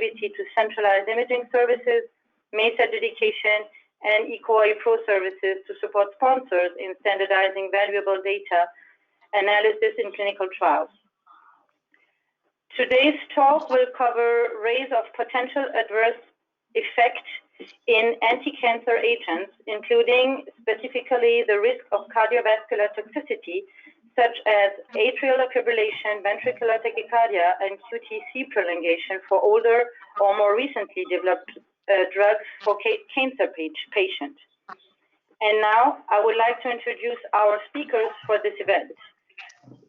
connectivity to centralized imaging services, MESA dedication, and EcoI Pro services to support sponsors in standardizing valuable data analysis in clinical trials. Today's talk will cover rays of potential adverse effect in anti-cancer agents, including specifically the risk of cardiovascular toxicity, such as atrial fibrillation, ventricular tachycardia, and QTc prolongation for older or more recently developed drugs for cancer patients. And now I would like to introduce our speakers for this event.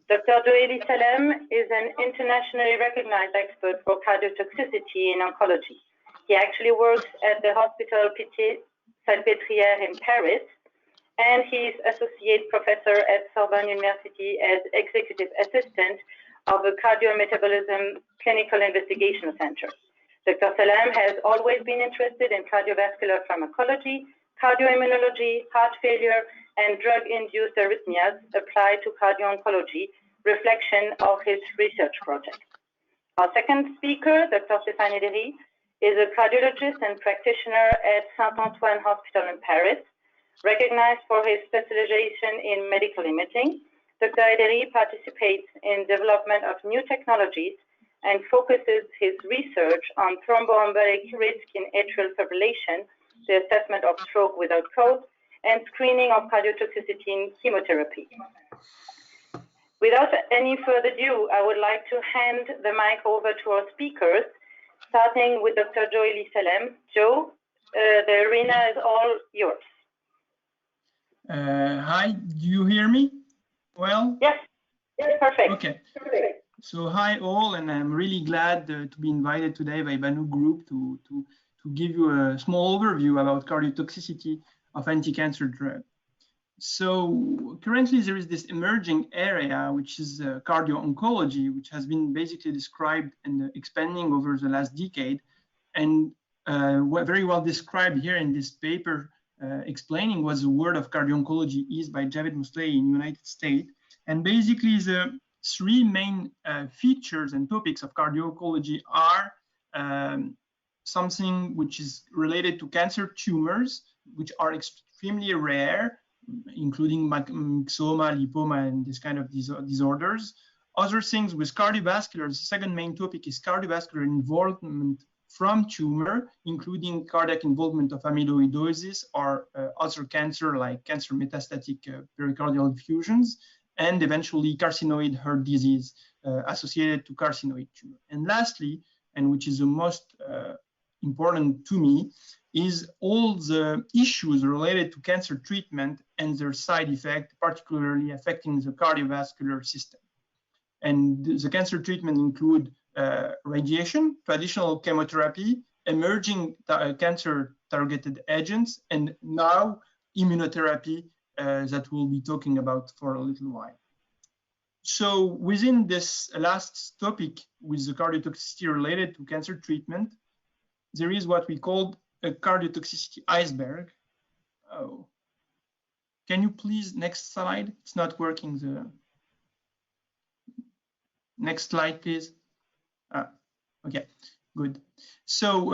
Dr. Joeli Salem is an internationally recognized expert for cardiotoxicity in oncology. He actually works at the Hospital Pitié-Salpêtrière in Paris, and he is associate professor at Sorbonne University as executive assistant of the Cardiometabolism Clinical Investigation Center. Dr. Salem has always been interested in cardiovascular pharmacology, cardioimmunology, heart failure, and drug-induced arrhythmias applied to cardio-oncology, reflection of his research project. Our second speaker, Dr. Stéphane Hédéry, is a cardiologist and practitioner at Saint-Antoine Hospital in Paris, recognized for his specialization in medical imaging. Dr. Hédéry participates in development of new technologies and focuses his research on thromboembolic risk in atrial fibrillation, the assessment of stroke without cause, and screening of cardiotoxicity in chemotherapy. Without any further ado, I would like to hand the mic over to our speakers, starting with Dr. Joeli Salem. Joe, the arena is all yours. Hi, do you hear me well? Yes, perfect. Okay. So hi all, and I'm really glad to be invited today by Banook Group to give you a small overview about cardiotoxicity of anti-cancer drug. So currently there is this emerging area, which is cardio-oncology, which has been basically described and expanding over the last decade, and very well described here in this paper explaining what the word of cardio-oncology is by Javed Mosley in the United States. And basically the three main features and topics of cardio-oncology are something which is related to cancer tumors, which are extremely rare, including myxoma, lipoma, and this kind of disorders. Other things with cardiovascular, the second main topic is cardiovascular involvement from tumor, including cardiac involvement of amyloidosis or other cancer like cancer metastatic pericardial effusions, and eventually carcinoid heart disease associated to carcinoid tumor. And lastly, and which is the most important to me, is all the issues related to cancer treatment and their side effect, particularly affecting the cardiovascular system. And the cancer treatment include radiation, traditional chemotherapy, emerging cancer targeted agents, and now immunotherapy that we'll be talking about for a little while. So within this last topic with the cardiotoxicity related to cancer treatment, there is what we call a cardiotoxicity iceberg. Oh, can you please, next slide? It's not working. The next slide, please. Okay, good. So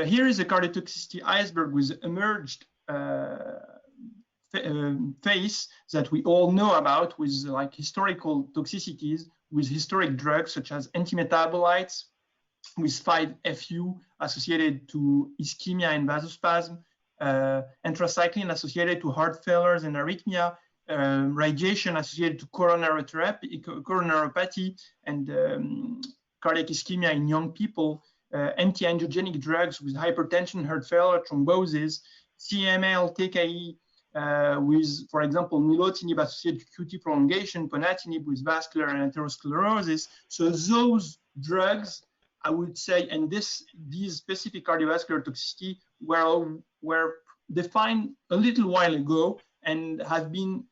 here is a cardiotoxicity iceberg with emerged phase that we all know about, with like historical toxicities with historic drugs such as antimetabolites, with 5-FU associated to ischemia and vasospasm, anthracycline associated to heart failures and arrhythmia, radiation associated to coronaropathy and cardiac ischemia in young people, anti-angiogenic drugs with hypertension, heart failure, thrombosis, CML, TKI with, for example, nilotinib associated to QT prolongation, ponatinib with vascular and atherosclerosis. So those drugs, I would say, and these specific cardiovascular toxicity were defined a little while ago and have been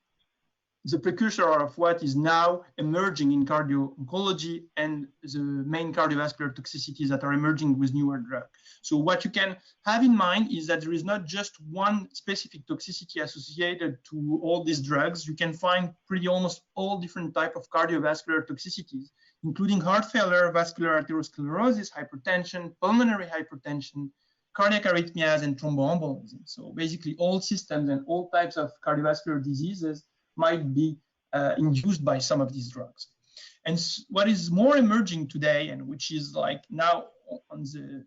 the precursor of what is now emerging in cardio-oncology and the main cardiovascular toxicities that are emerging with newer drugs. So what you can have in mind is that there is not just one specific toxicity associated to all these drugs. You can find pretty almost all different types of cardiovascular toxicities, including heart failure, vascular atherosclerosis, hypertension, pulmonary hypertension, cardiac arrhythmias, and thromboembolism. So basically all systems and all types of cardiovascular diseases might be induced by some of these drugs. And what is more emerging today, and which is like now on the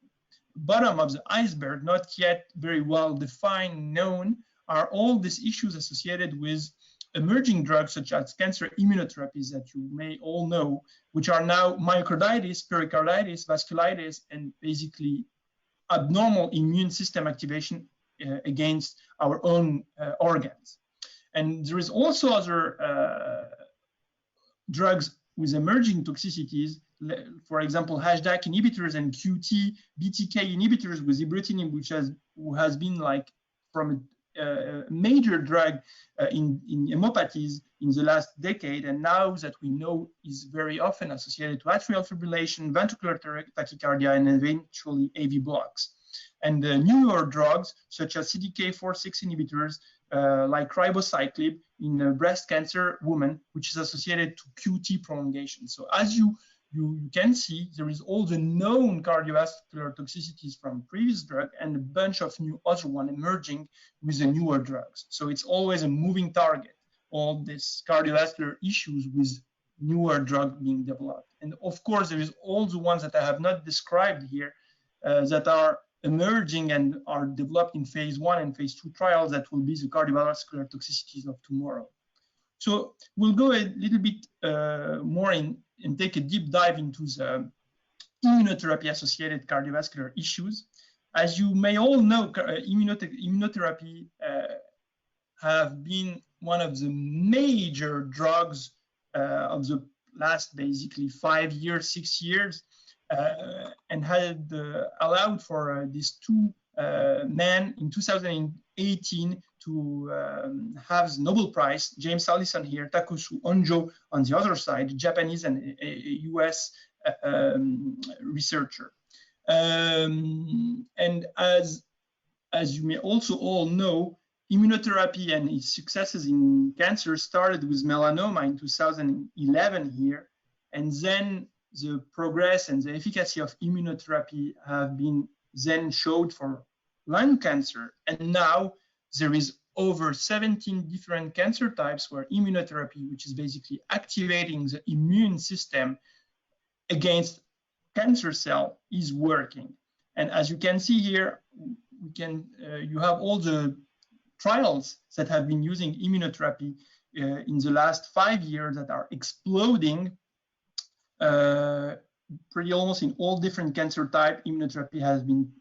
bottom of the iceberg, not yet very well defined, known, are all these issues associated with emerging drugs such as cancer immunotherapies that you may all know, which are now myocarditis, pericarditis, vasculitis, and basically abnormal immune system activation against our own organs. And there is also other drugs with emerging toxicities, for example, HDAC inhibitors and QT, BTK inhibitors with ibrutinib, which has been like from a major drug in hemopathies in the last decade, and now that we know is very often associated to atrial fibrillation, ventricular tachycardia, and eventually AV blocks. And newer drugs such as CDK4/6 inhibitors like ribociclib in breast cancer women, which is associated to QT prolongation. So as you can see, there is all the known cardiovascular toxicities from previous drug and a bunch of new other one emerging with the newer drugs. So it's always a moving target, all these cardiovascular issues with newer drug being developed. And of course, there is all the ones that I have not described here that are emerging and are developed in phase 1 and phase 2 trials that will be the cardiovascular toxicities of tomorrow. So we'll go a little bit more in and take a deep dive into the immunotherapy-associated cardiovascular issues. As you may all know, immunotherapy have been one of the major drugs of the last basically 5 years, 6 years, and had allowed for these two men in 2018 to have the Nobel Prize, James Allison here, Takesu Honjo on the other side, Japanese and a US researcher. And as you may also all know, immunotherapy and its successes in cancer started with melanoma in 2011 here, and then the progress and the efficacy of immunotherapy have been then showed for lung cancer, and now there is over 17 different cancer types where immunotherapy, which is basically activating the immune system against cancer cell, is working. And as you can see here, you have all the trials that have been using immunotherapy in the last 5 years that are exploding. Pretty almost in all different cancer types, immunotherapy has been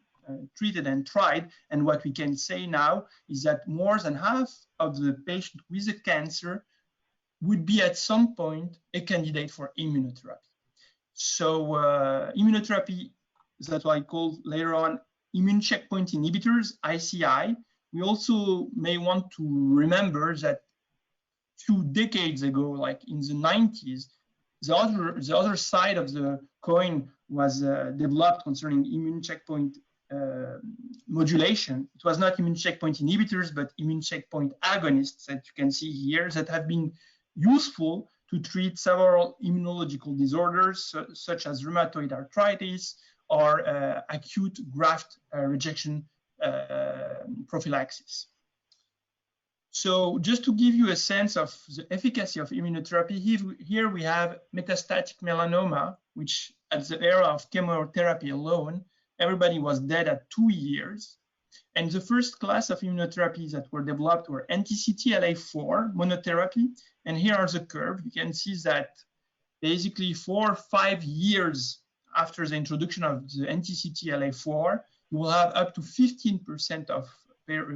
treated and tried, and what we can say now is that more than half of the patients with a cancer would be at some point a candidate for immunotherapy. So immunotherapy, that's what I call later on immune checkpoint inhibitors, ICI. We also may want to remember that 2 decades ago, like in the 90s, the other side of the coin was developed concerning immune checkpoint modulation. It was not immune checkpoint inhibitors, but immune checkpoint agonists that you can see here that have been useful to treat several immunological disorders, such as rheumatoid arthritis or acute graft rejection prophylaxis. So just to give you a sense of the efficacy of immunotherapy, here we have metastatic melanoma, which at the era of chemotherapy alone, everybody was dead at 2 years. And the first class of immunotherapies that were developed were anti-CTLA-4 monotherapy. And here are the curve. You can see that basically 4 or 5 years after the introduction of the anti-CTLA-4, you will have up to 15% of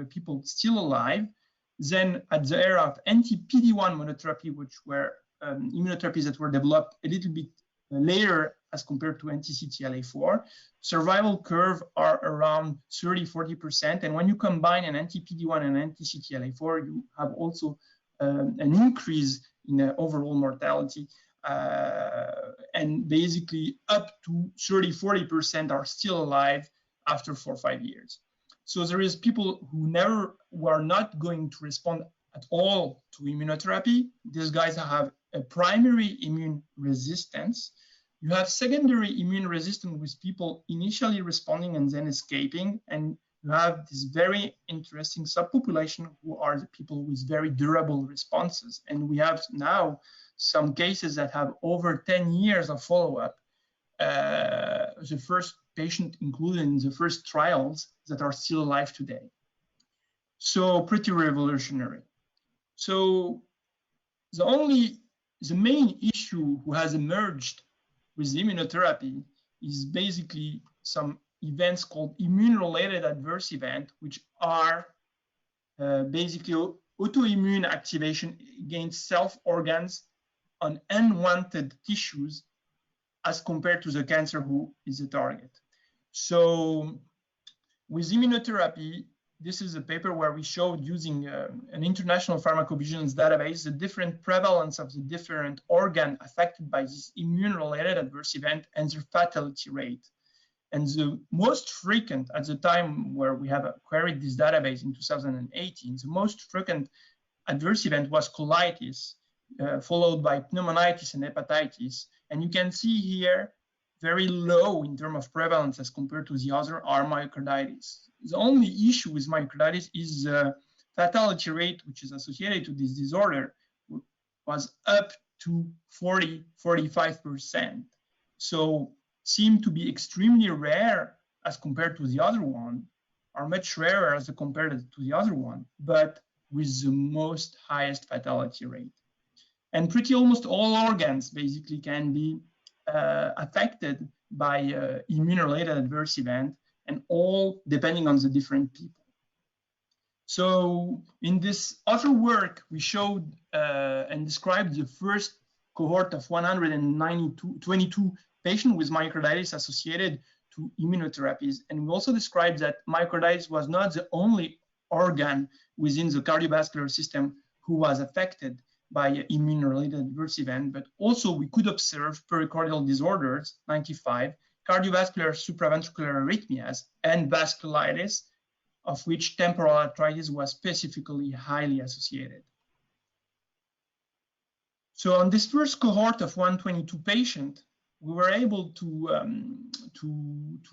people still alive. Then at the era of anti-PD-1 monotherapy, which were immunotherapies that were developed a little bit later as compared to anti-CTLA-4, survival curve are around 30–40%. And when you combine an anti-PD-1 and anti-CTLA-4, you have also an increase in overall mortality. And basically up to 30–40% are still alive after 4 or 5 years. So there is people who are not going to respond at all to immunotherapy. These guys have a primary immune resistance. You have secondary immune resistance with people initially responding and then escaping, and you have this very interesting subpopulation who are the people with very durable responses. And we have now some cases that have over 10 years of follow-up. The first patient included in the first trials that are still alive today. So pretty revolutionary. So the main issue who has emerged with immunotherapy is basically some events called immune-related adverse events, which are basically autoimmune activation against self-organs on unwanted tissues as compared to the cancer who is the target. So with immunotherapy, this is a paper where we showed using an international pharmacovigilance database the different prevalence of the different organ affected by this immune-related adverse event and their fatality rate. And the most frequent, at the time where we have queried this database in 2018, the most frequent adverse event was colitis, followed by pneumonitis and hepatitis. And you can see here very low in terms of prevalence as compared to the other are myocarditis. The only issue with myocarditis is the fatality rate, which is associated to this disorder, was up to 40–45%. So seem to be extremely rare as compared to the other one, are much rarer as compared to the other one, but with the most highest fatality rate. And pretty almost all organs basically can be affected by immune-related adverse event, and all depending on the different people. So in this other work, we showed and described the first cohort of 122 patients with myocarditis associated to immunotherapies. And we also described that myocarditis was not the only organ within the cardiovascular system who was affected by immune-related adverse event, but also we could observe pericardial disorders, 95, cardiovascular supraventricular arrhythmias, and vasculitis, of which temporal arthritis was specifically highly associated. So on this first cohort of 122 patients, we were able to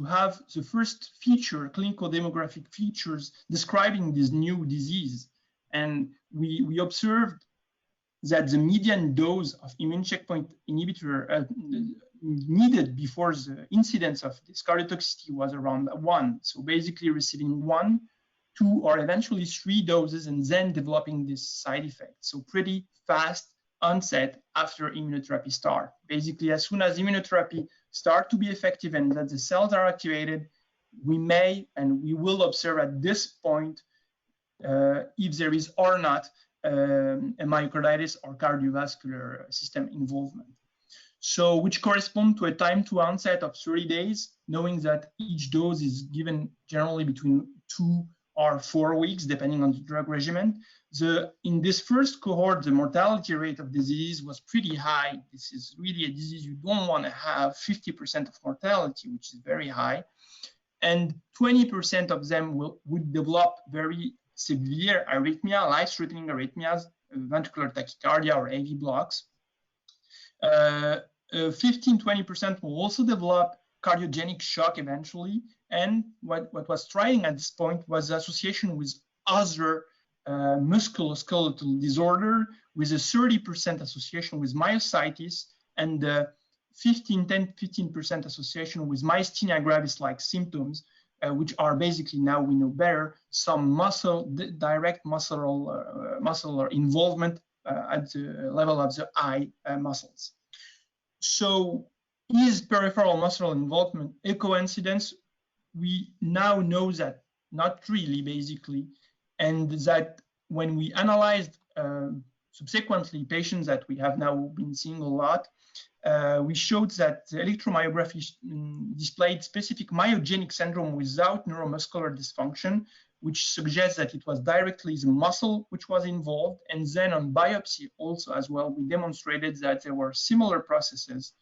have the first feature, clinical demographic features describing this new disease. And we observed that the median dose of immune checkpoint inhibitor needed before the incidence of this cardiotoxicity was around 1. So basically receiving 1, 2, or eventually 3 doses and then developing this side effect. So pretty fast onset after immunotherapy start. Basically, as soon as immunotherapy start to be effective and that the cells are activated, we may and we will observe at this point if there is or not a myocarditis or cardiovascular system involvement. So which correspond to a time to onset of 30 days, knowing that each dose is given generally between 2 or 4 weeks, depending on the drug regimen. In this first cohort, the mortality rate of disease was pretty high. This is really a disease you don't want to have, 50% of mortality, which is very high. And 20% of them would develop very severe arrhythmia, life-threatening arrhythmias, ventricular tachycardia or AV blocks. 15–20% will also develop cardiogenic shock eventually. And what was striking at this point was the association with other musculoskeletal disorder, with a 30% association with myositis and 10–15% association with myasthenia gravis-like symptoms, which are basically, now we know better, some direct muscular involvement at the level of the eye muscles. So is peripheral muscle involvement a coincidence? We now know that not really, basically, and that when we analyzed subsequently patients that we have now been seeing a lot, we showed that the electromyography displayed specific myogenic syndrome without neuromuscular dysfunction, which suggests that it was directly the muscle which was involved. And then on biopsy also as well, we demonstrated that there were similar processes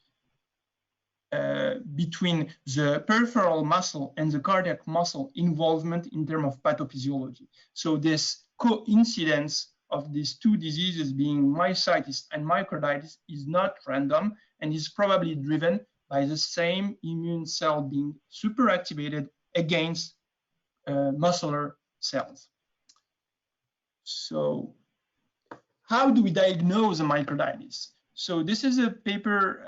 between the peripheral muscle and the cardiac muscle involvement in terms of pathophysiology. So this coincidence of these two diseases being myositis and myocarditis is not random and is probably driven by the same immune cell being superactivated against muscular cells. So how do we diagnose a myocarditis? So this is a paper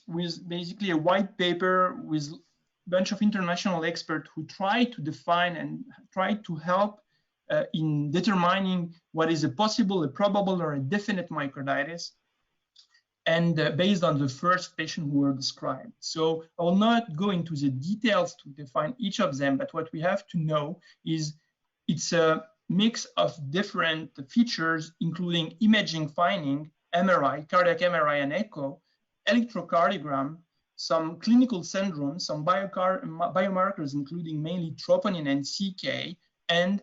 with basically a white paper with a bunch of international experts who try to define and try to help in determining what is a possible, a probable, or a definite myocarditis, and based on the first patient who were described. So I will not go into the details to define each of them, but what we have to know is it's a mix of different features, including imaging finding, MRI, cardiac MRI and echo, electrocardiogram, some clinical syndromes, some biomarkers, including mainly troponin and CK, and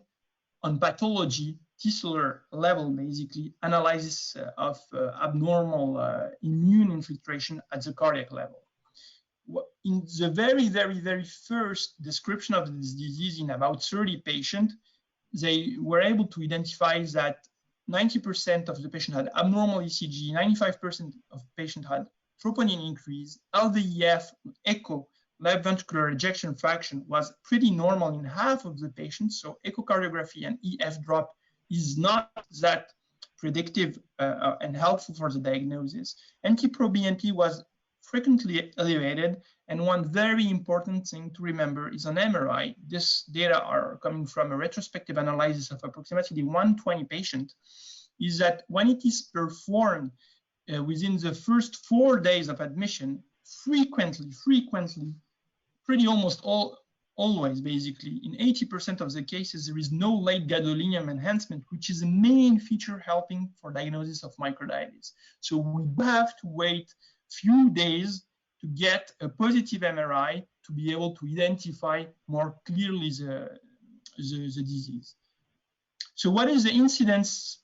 on pathology, tissular level, basically, analysis of abnormal immune infiltration at the cardiac level. In the very first description of this disease in about 30 patients, they were able to identify that 90% of the patient had abnormal ECG, 95% of patients had troponin increase, LVEF, echo, left ventricular ejection fraction was pretty normal in half of the patients, so echocardiography and EF drop is not that predictive and helpful for the diagnosis. NT-proBNP was frequently elevated, and one very important thing to remember is on MRI. This data are coming from a retrospective analysis of approximately 120 patients, is that when it is performed within the first 4 days of admission, frequently, pretty almost always basically, in 80% of the cases, there is no late gadolinium enhancement, which is a main feature helping for diagnosis of myocarditis. So we have to wait few days to get a positive MRI to be able to identify more clearly the disease. So what is the incidence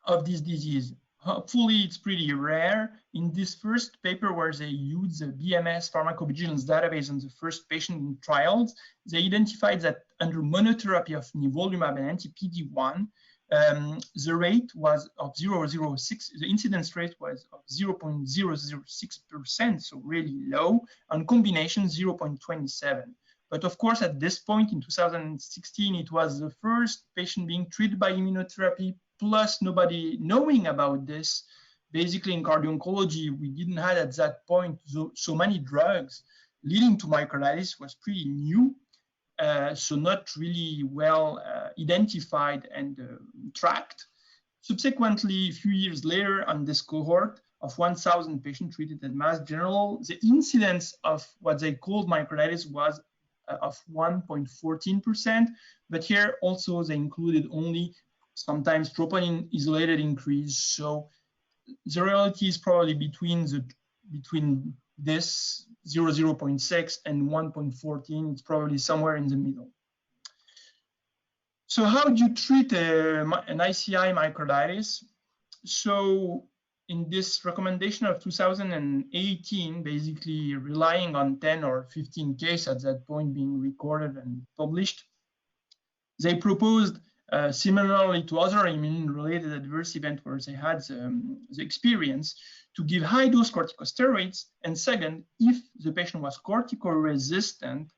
of this disease? Hopefully it's pretty rare. In this first paper where they used the BMS pharmacovigilance database on the first patient in trials, they identified that under monotherapy of nivolumab and anti-PD-1, the rate was of 0.06, the incidence rate was of 0.006%, so really low, on combination 0.27. But of course, at this point in 2016, it was the first patient being treated by immunotherapy, plus nobody knowing about this. Basically, in cardio-oncology, we didn't have at that point so many drugs leading to myocarditis was pretty new. So not really well identified and tracked. Subsequently, a few years later, on this cohort of 1,000 patients treated at Mass General, the incidence of what they called myocarditis was of 1.14%. But here also they included only sometimes troponin isolated increase. So the reality is probably between this 0.6 and 1.14, it's probably somewhere in the middle. So how do you treat an ICI myocarditis? So in this recommendation of 2018, basically relying on 10 or 15 cases at that point being recorded and published, they proposed similarly to other immune-related adverse events where they had the experience, to give high-dose corticosteroids, and second, if the patient was corticoresistant,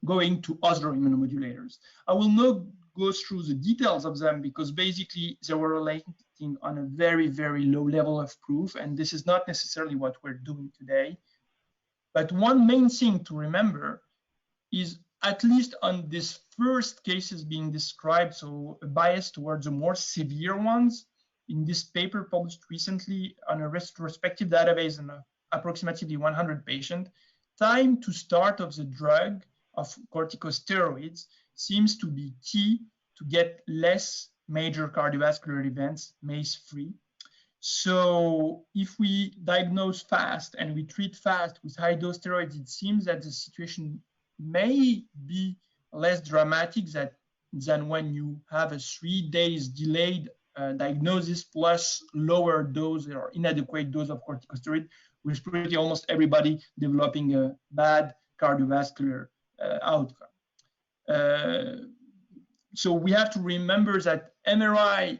going to other immunomodulators. I will not go through the details of them because basically they were relating on a very low level of proof, and this is not necessarily what we're doing today. But one main thing to remember is, at least on these first cases being described, so a bias towards the more severe ones, in this paper published recently on a retrospective database on approximately 100 patients, time to start of the drug of corticosteroids seems to be key to get less major cardiovascular events, MACE-free. So if we diagnose fast and we treat fast with high-dose steroids, it seems that the situation may be less dramatic than when you have a 3 days delayed diagnosis plus lower dose or inadequate dose of corticosteroid, with pretty almost everybody developing a bad cardiovascular outcome. So we have to remember that MRI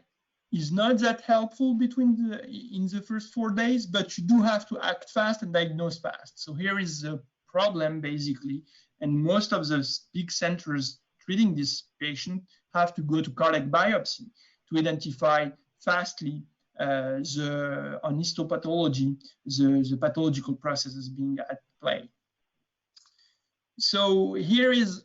is not that helpful in the first 4 days, but you do have to act fast and diagnose fast. So here is the problem basically, and most of the big centers treating this patient have to go to cardiac biopsy to identify fastly on histopathology the pathological processes being at play. So here is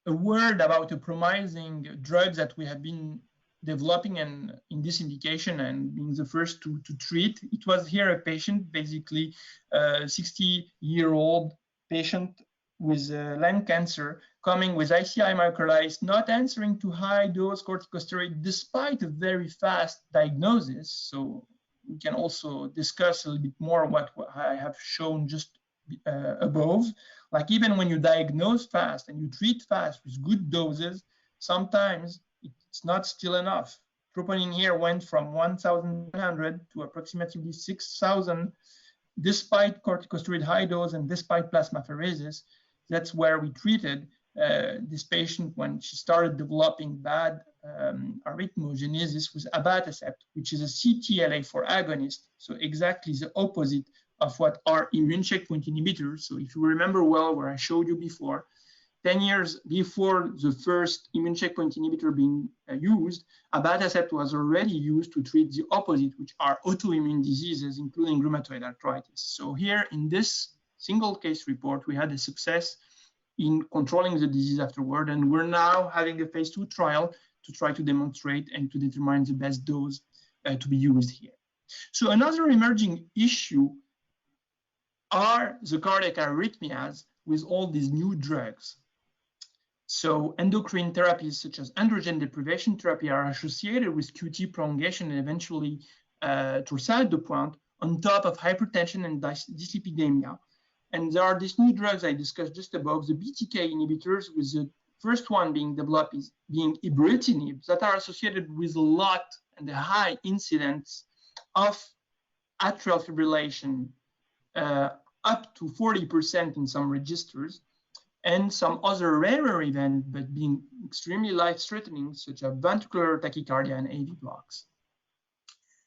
a word about the promising drugs that we have been developing and in this indication and being the first to treat. It was here a patient, basically a 60-year-old patient with lung cancer, coming with ICI myocarditis, not answering to high-dose corticosteroid despite a very fast diagnosis. So we can also discuss a little bit more what I have shown just above. Like even when you diagnose fast and you treat fast with good doses, sometimes it's not still enough. Troponin here went from 1,100 to approximately 6,000 despite corticosteroid high dose and despite plasmapheresis. That's where we treated this patient when she started developing bad arrhythmogenesis with abatacept, which is a CTLA-4 agonist. So exactly the opposite of what are immune checkpoint inhibitors. So if you remember well where I showed you before, 10 years before the first immune checkpoint inhibitor being used, abatacept was already used to treat the opposite, which are autoimmune diseases, including rheumatoid arthritis. So here in this single case report, we had a success in controlling the disease afterward, and we're now having a phase 2 trial to try to demonstrate and to determine the best dose to be used here. So another emerging issue are the cardiac arrhythmias with all these new drugs. So endocrine therapies such as androgen deprivation therapy are associated with QT prolongation and eventually torsade de pointe on top of hypertension and dyslipidemia. And there are these new drugs I discussed just above, the BTK inhibitors, with the first one being developed is being ibrutinib, that are associated with a lot and a high incidence of atrial fibrillation, up to 40% in some registers, and some other rarer events, but being extremely life-threatening, such as ventricular tachycardia and AV blocks.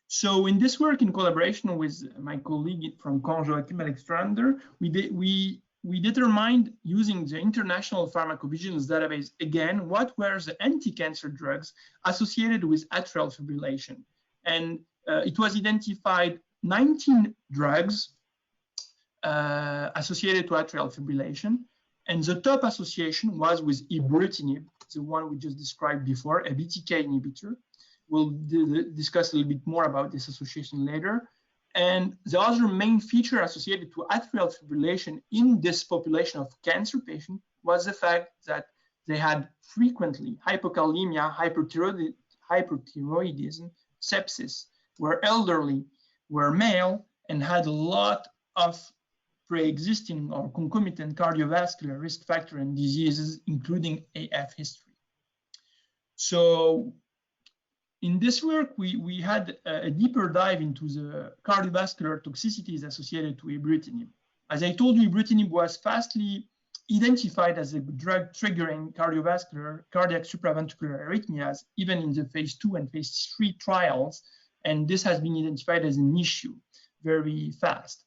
So in this work, in collaboration with my colleague from Joachim Alexander, we determined, using the International Pharmacovigilance Database, again, what were the anti-cancer drugs associated with atrial fibrillation. And it was identified 19 drugs associated to atrial fibrillation. And the top association was with ibrutinib, the one we just described before, a BTK inhibitor. We'll discuss a little bit more about this association later. And the other main feature associated to atrial fibrillation in this population of cancer patients was the fact that they had frequently hypokalemia, hyperthyroidism, sepsis, were elderly, were male, and had a lot of pre-existing or concomitant cardiovascular risk factor and diseases, including AF history. So in this work, we had a deeper dive into the cardiovascular toxicities associated to ibrutinib. As I told you, ibrutinib was fastly identified as a drug triggering cardiac supraventricular arrhythmias, even in the phase 2 and phase 3 trials. And this has been identified as an issue very fast.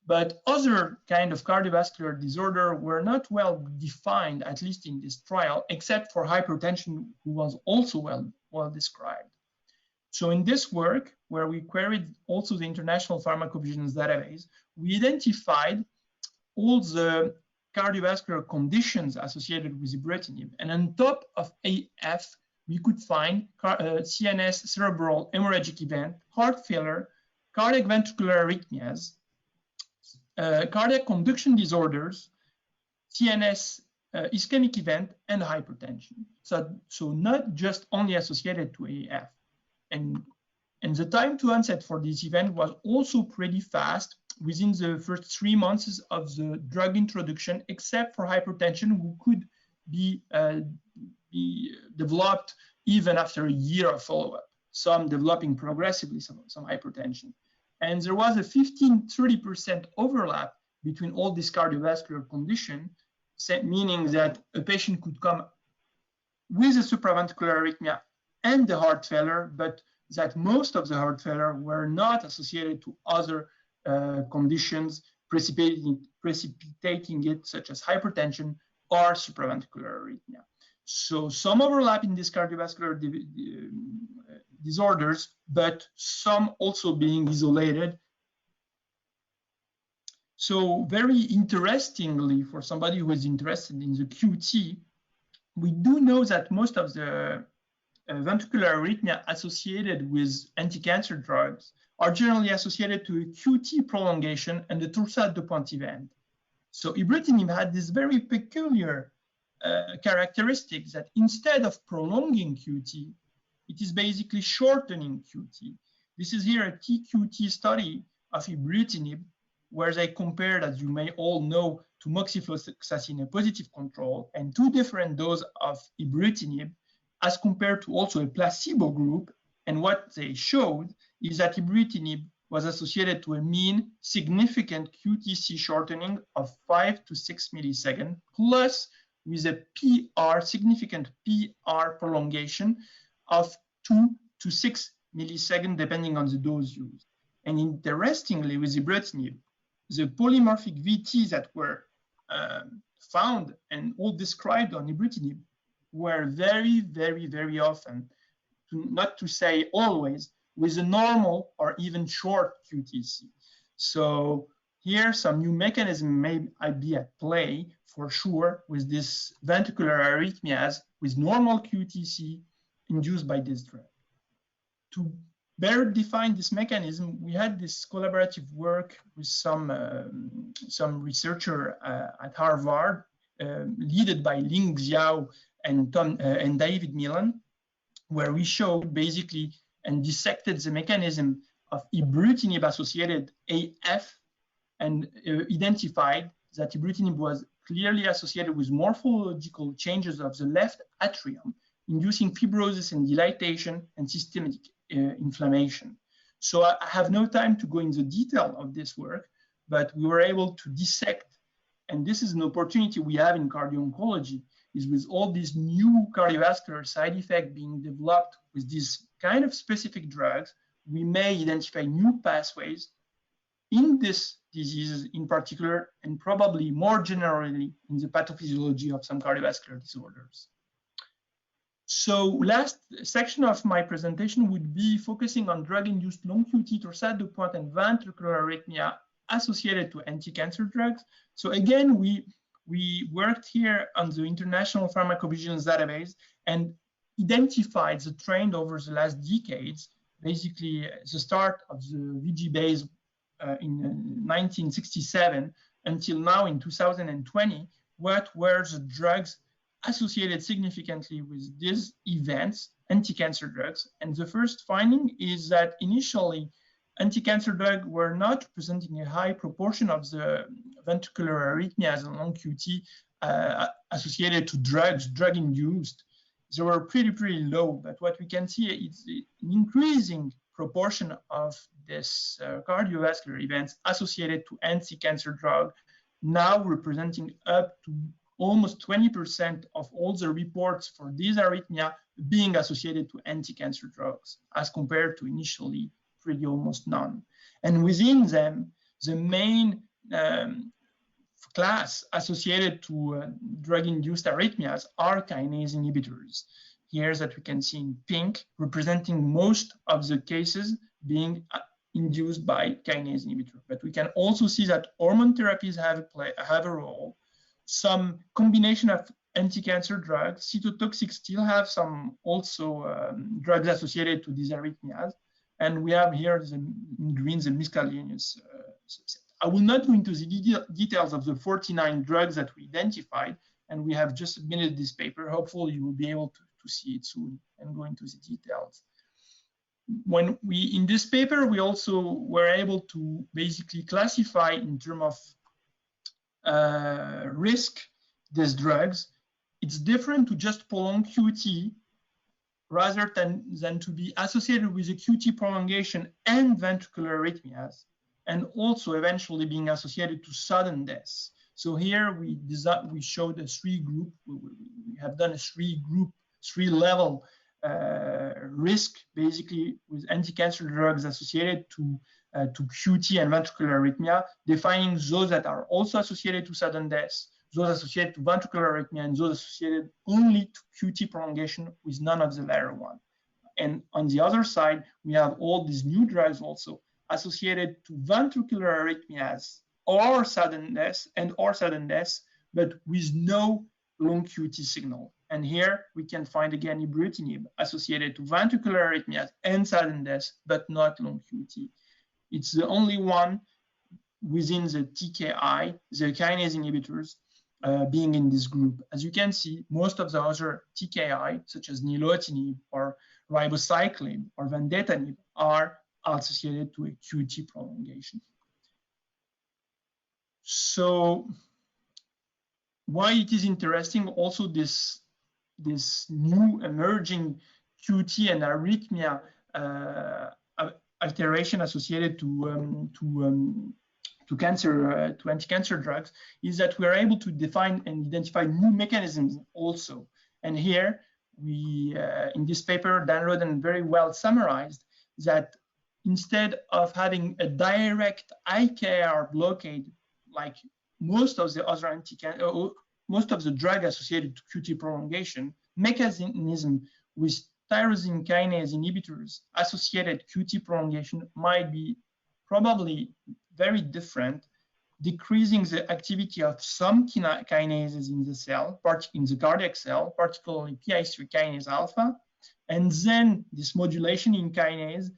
But other kind of cardiovascular disorder were not well defined, at least in this trial, except for hypertension, who was also well described. So in this work, where we queried also the International Pharmacovigilance Database, we identified all the cardiovascular conditions associated with ibrutinib. And on top of AF, we could find CNS cerebral hemorrhagic event, heart failure, cardiac ventricular arrhythmias, cardiac conduction disorders, CNS ischemic event, and hypertension. So not just only associated to AF. And the time to onset for this event was also pretty fast within the first 3 months of the drug introduction, except for hypertension, who could be developed even after a year of follow-up, some developing progressively some hypertension. And there was a 15–30% overlap between all these cardiovascular conditions, meaning that a patient could come with a supraventricular arrhythmia and the heart failure, but that most of the heart failure were not associated to other conditions precipitating it, such as hypertension or supraventricular arrhythmia. So some overlap in these cardiovascular disorders, but some also being isolated. So very interestingly, for somebody who is interested in the QT, we do know that most of the ventricular arrhythmia associated with anti-cancer drugs are generally associated to a QT prolongation and the torsade de pointe event. So ibrutinib had this very peculiar characteristic that instead of prolonging QT, it is basically shortening QT. This is here a TQT study of ibrutinib, where they compared, as you may all know, to moxifloxacin, a positive control, and 2 different doses of ibrutinib, as compared to also a placebo group. And what they showed is that ibrutinib was associated to a mean significant QTc shortening of 5 to 6 milliseconds, plus with a PR, significant PR prolongation of 2 to 6 milliseconds, depending on the dose used. And interestingly, with ibrutinib, the polymorphic VT that were found and all described on ibrutinib were very, very, very often, not to say always, with a normal or even short QTc. So here some new mechanism may be at play for sure with this ventricular arrhythmias with normal QTc induced by this drug. To better define this mechanism, we had this collaborative work with some researcher at Harvard, led by Ling Xiao and David Millen, where we showed basically and dissected the mechanism of ibrutinib-associated AF and identified that ibrutinib was clearly associated with morphological changes of the left atrium, inducing fibrosis and dilatation and systemic inflammation. So I have no time to go into the detail of this work, but we were able to dissect, and this is an opportunity we have in cardio-oncology, is with all these new cardiovascular side effects being developed with these kind of specific drugs, we may identify new pathways in these diseases in particular, and probably more generally in the pathophysiology of some cardiovascular disorders. So last section of my presentation would be focusing on drug-induced long QT, torsade de pointe, and ventricular arrhythmia associated to anti-cancer drugs. So again, we worked here on the International Pharmacovigilance Database and identified the trend over the last decades, basically the start of the VG base in 1967 until now in 2020, what were the drugs associated significantly with these events, anti-cancer drugs. And the first finding is that initially anti-cancer drugs were not presenting a high proportion of the ventricular arrhythmias and long QT associated to drug-induced. They were pretty low, but what we can see is an increasing proportion of this cardiovascular events associated to anti-cancer drug, now representing up to almost 20% of all the reports for these arrhythmia being associated to anti-cancer drugs, as compared to initially pretty almost none. And within them, the main class associated to drug-induced arrhythmias are kinase inhibitors. Here that we can see in pink, representing most of the cases being induced by kinase inhibitor. But we can also see that hormone therapies have a role. Some combination of anti-cancer drugs, cytotoxics still have some also drugs associated to these arrhythmias. And we have here in green the miscellaneous subset. I will not go into the details of the 49 drugs that we identified, and we have just submitted this paper. Hopefully you will be able to see it soon and go into the details. When in this paper, we also were able to basically classify in terms of risk these drugs. It's different to just prolong QT rather than to be associated with a QT prolongation and ventricular arrhythmias, and also eventually being associated to sudden deaths. So here we showed a 3-group, we have done a 3-level risk basically with anti-cancer drugs associated to QT and ventricular arrhythmia, defining those that are also associated to sudden death, those associated to ventricular arrhythmia, and those associated only to QT prolongation with none of the latter one. And on the other side, we have all these new drugs also associated to ventricular arrhythmias or sudden death, but with no long QT signal. And here we can find again ibrutinib associated to ventricular arrhythmias and sudden death, but not long QT. It's the only one within the TKI, the kinase inhibitors, being in this group. As you can see, most of the other TKI, such as nilotinib or ribociclib or vandetanib, are associated to a QT prolongation. So why it is interesting also this new emerging QT and arrhythmia alteration associated to anti-cancer drugs is that we are able to define and identify new mechanisms also. And here we, in this paper, Dan Roden very well summarized that instead of having a direct IKR blockade, like most of the other most of the drug associated to QT prolongation, mechanism with tyrosine kinase inhibitors associated QT prolongation might be probably very different, decreasing the activity of some kinases in the cell, in the cardiac cell, particularly PI3 kinase alpha, and then this modulation in kinase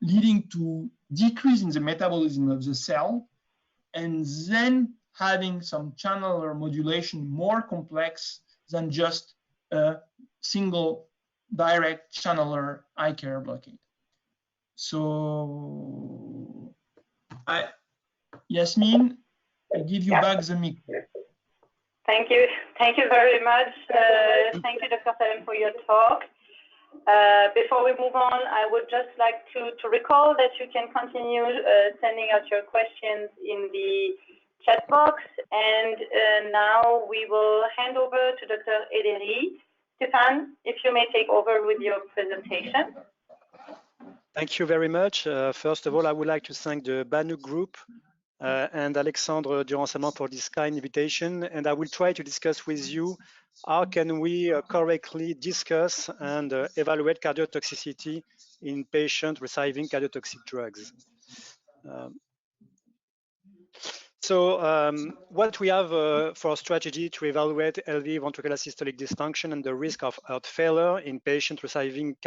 leading to decrease in the metabolism of the cell, and then having some channeler modulation more complex than just a single direct channeler IKR blockade. So, Yasmin, I give you back the mic. Thank you very much. Thank you, Dr. Salem, for your talk. Before we move on, I would just like to recall that you can continue sending out your questions in the chat box. And now we will hand over to Dr. Ederi. Stéphane, if you may take over with your presentation. Thank you very much. First of all, I would like to thank the Banook group and Alexandre Durand-Salmon for this kind invitation. And I will try to discuss with you how can we correctly discuss and evaluate cardiotoxicity in patients receiving cardiotoxic drugs. What we have for a strategy to evaluate LV ventricular systolic dysfunction and the risk of heart failure in patients receiving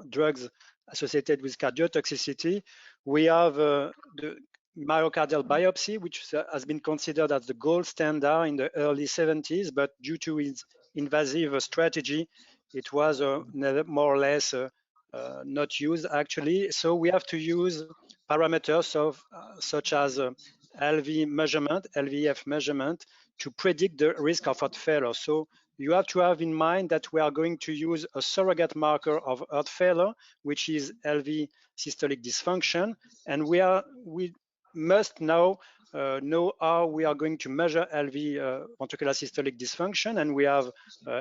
drugs associated with cardiotoxicity, we have the myocardial biopsy, which has been considered as the gold standard in the early 70s, but due to its invasive strategy, it was more or less not used actually. So we have to use parameters such as LV measurement, LVEF measurement, to predict the risk of heart failure. So you have to have in mind that we are going to use a surrogate marker of heart failure, which is LV systolic dysfunction, and we must now know how we are going to measure LV ventricular systolic dysfunction, and we have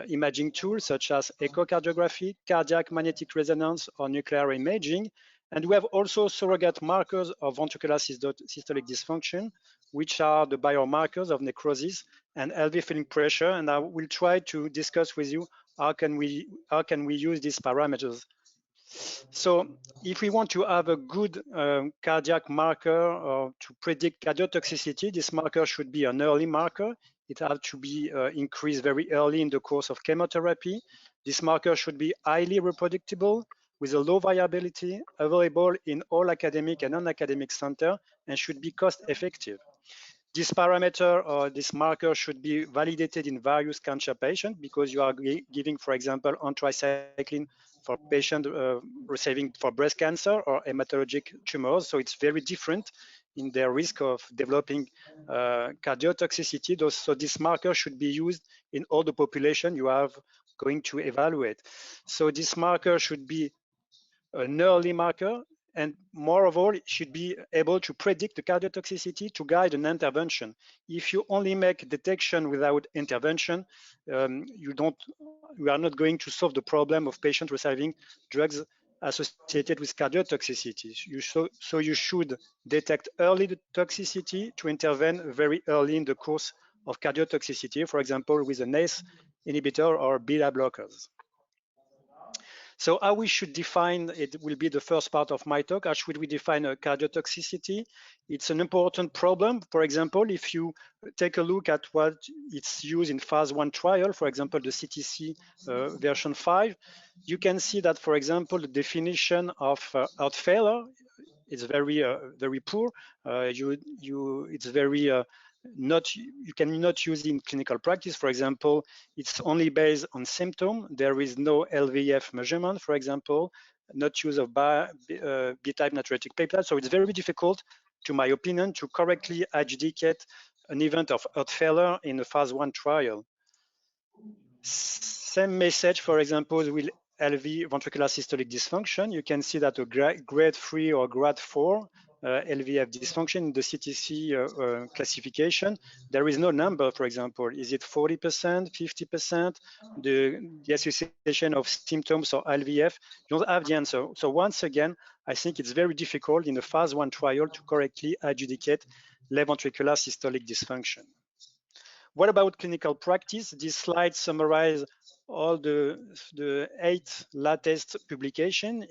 imaging tools such as echocardiography, cardiac magnetic resonance, or nuclear imaging. And we have also surrogate markers of ventricular systolic dysfunction, which are the biomarkers of necrosis and LV filling pressure. And I will try to discuss with you how can we use these parameters. So if we want to have a good cardiac marker to predict cardiotoxicity, this marker should be an early marker. It has to be increased very early in the course of chemotherapy. This marker should be highly reproducible, with a low variability, available in all academic and non-academic centers, and should be cost effective. This parameter or this marker should be validated in various cancer patients, because you are giving, for example, anthracycline for patients receiving for breast cancer or hematologic tumors. So it's very different in their risk of developing cardiotoxicity. So this marker should be used in all the population you are going to evaluate. So this marker should be an early marker, And moreover, it should be able to predict the cardiotoxicity to guide an intervention. If you only make detection without intervention, you are not going to solve the problem of patients receiving drugs associated with cardiotoxicity. So you should detect early the toxicity to intervene very early in the course of cardiotoxicity, for example, with an ACE inhibitor or beta blockers. So how we should define, it will be the first part of my talk, how should we define a cardiotoxicity? It's an important problem. For example, if you take a look at what it's used in phase 1 trial, for example, the CTC version 5, you can see that, for example, the definition of heart failure is very poor. It's very you cannot use in clinical practice. For example, it's only based on symptom. There is no LVEF measurement, for example, not use of B-type natriuretic peptide. So it's very difficult, to my opinion, to correctly adjudicate an event of heart failure in a phase 1 trial. Same message, for example, with LV ventricular systolic dysfunction. You can see that a grade 3 or grade 4 LVF dysfunction in the CTC classification, there is no number, for example. Is it 40%, 50%? The association of symptoms or LVF, you don't have the answer. So once again, I think it's very difficult in a phase 1 trial to correctly adjudicate left ventricular systolic dysfunction. What about clinical practice? This slide summarizes all the 8 latest publications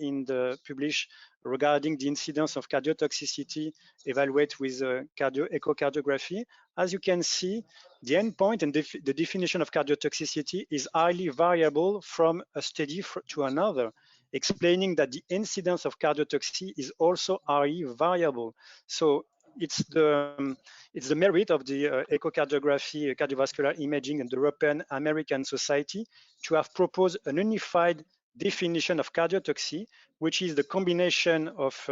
published regarding the incidence of cardiotoxicity evaluated with echocardiography. As you can see, the endpoint and the definition of cardiotoxicity is highly variable from a study to another, explaining that the incidence of cardiotoxicity is also highly variable. So it's the merit of the echocardiography, cardiovascular imaging, and the European American Society to have proposed an unified definition of cardiotoxicity, which is the combination of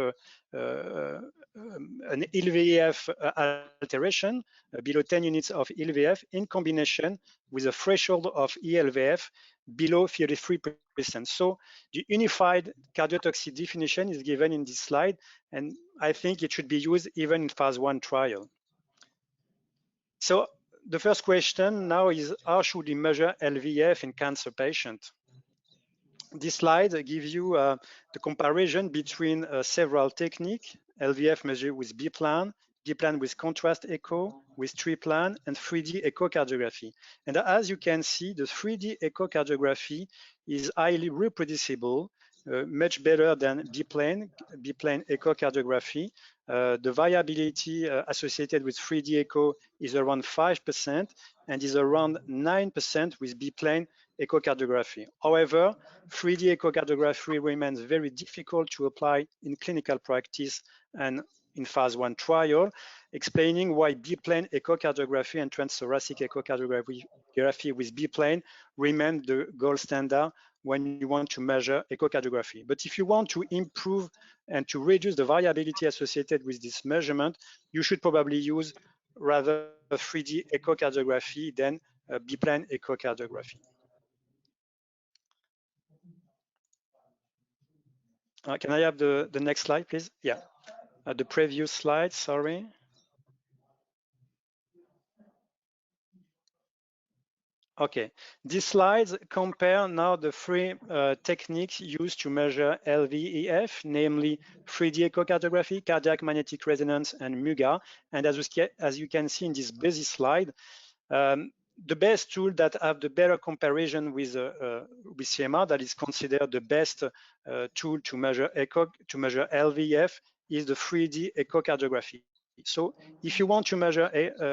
an LVEF alteration below 10 units of LVEF in combination with a threshold of ELVEF below 33%. So the unified cardiotoxicity definition is given in this slide, and I think it should be used even in phase 1 trial. So the first question now is, how should we measure LVEF in cancer patients? This slide gives you the comparison between several techniques, LVEF measured with B-plan, B-plan with contrast echo, with triplan, and 3D echocardiography. And as you can see, the 3D echocardiography is highly reproducible, much better than B-plan echocardiography. The variability associated with 3D echo is around 5% and is around 9% with B-plan echocardiography. However, 3D echocardiography remains very difficult to apply in clinical practice and in phase 1 trial, explaining why B-plan echocardiography and transthoracic echocardiography with B-plan remain the gold standard when you want to measure echocardiography. But if you want to improve and to reduce the variability associated with this measurement, you should probably use rather a 3D echocardiography than a B-plan echocardiography. Can I have the next slide, please? Yeah, the previous slide, sorry. Okay, these slides compare now the 3 techniques used to measure LVEF, namely 3D echocardiography, cardiac magnetic resonance, and MUGA. And as you can see in this busy slide, the best tool that have the better comparison with CMR, that is considered the best tool to measure LVEF, is the 3D echocardiography. So if you want to measure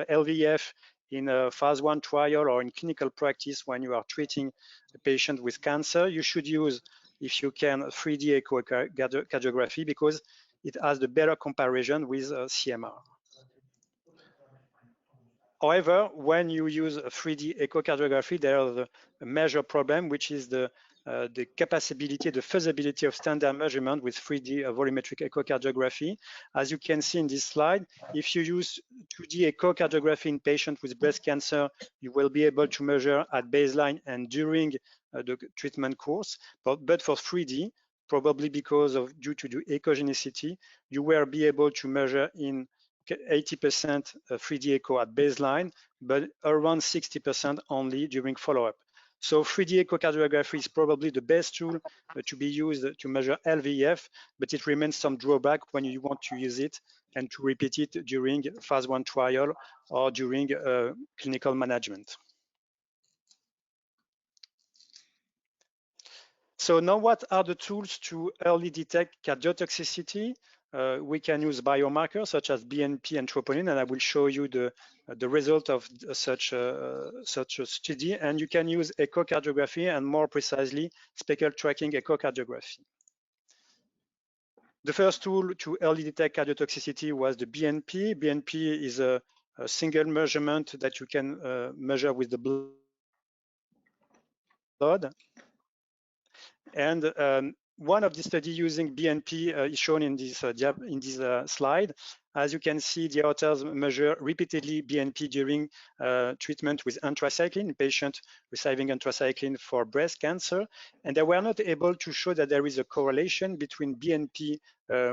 LVEF in a phase 1 trial or in clinical practice when you are treating a patient with cancer, you should use, if you can, 3D echocardiography because it has the better comparison with CMR. However, when you use a 3D echocardiography, there is a major problem, which is the capability, the feasibility of standard measurement with 3D volumetric echocardiography. As you can see in this slide, if you use 2D echocardiography in patients with breast cancer, you will be able to measure at baseline and during the treatment course. But for 3D, probably because of due to the echogenicity, you will be able to measure in 80% 3D echo at baseline, but around 60% only during follow-up. So 3D echocardiography is probably the best tool to be used to measure LVEF, but it remains some drawback when you want to use it and to repeat it during phase 1 trial or during clinical management. So now what are the tools to early detect cardiotoxicity? We can use biomarkers such as BNP and troponin, and I will show you the result of such a study. And you can use echocardiography and more precisely speckle tracking echocardiography. The first tool to early detect cardiotoxicity was the BNP. BNP is a single measurement that you can measure with the blood. And one of the studies using BNP is shown in this slide. As you can see, the authors measure repeatedly BNP during treatment with anthracycline, patient receiving anthracycline for breast cancer, and they were not able to show that there is a correlation between BNP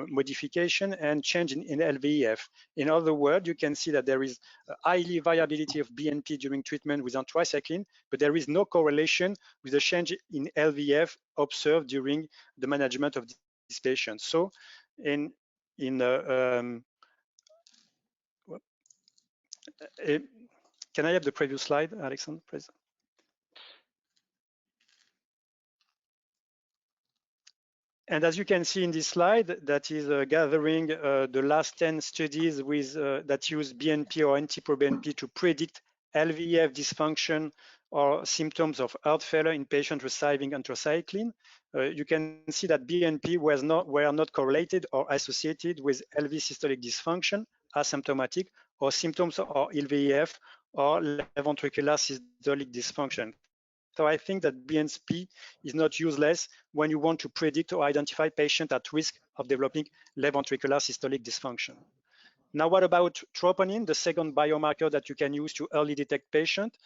modification and change in LVEF. In other words, you can see that there is a highly variability of BNP during treatment with anthracycline, but there is no correlation with the change in LVEF observed during the management of these patients. So can I have the previous slide, Alexandre, please? And as you can see in this slide, that is gathering the last 10 studies with that use BNP or NT-proBNP to predict LVEF dysfunction or symptoms of heart failure in patients receiving anthracycline. You can see that BNP were not correlated or associated with LV systolic dysfunction, asymptomatic, or symptoms or LVEF or left ventricular systolic dysfunction. So I think that BNP is not useless when you want to predict or identify patients at risk of developing left ventricular systolic dysfunction. Now, what about troponin, the second biomarker that you can use to early detect patients?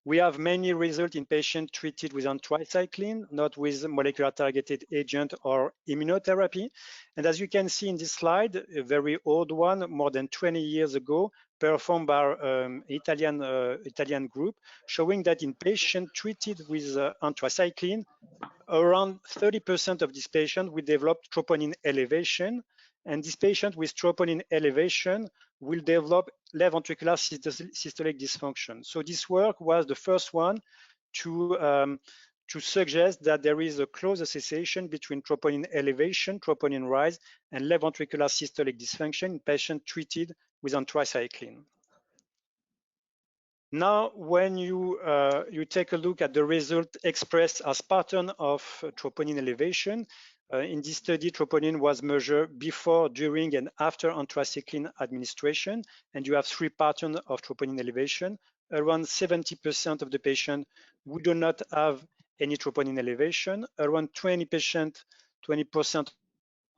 We have many results in patients treated with anthracycline, not with molecular targeted agent or immunotherapy. And as you can see in this slide, a very old one, more than 20 years ago, performed by Italian group, showing that in patients treated with anthracycline, around 30% of these patients will develop troponin elevation, and this patient with troponin elevation will develop left ventricular systolic dysfunction. So this work was the first one to suggest that there is a close association between troponin elevation, troponin rise, and left ventricular systolic dysfunction in patients treated with anthracycline. Now, when you take a look at the result expressed as pattern of troponin elevation, in this study, troponin was measured before, during, and after anthracycline administration, and you have 3 patterns of troponin elevation. Around 70% of the patients who do not have any troponin elevation. Around 20%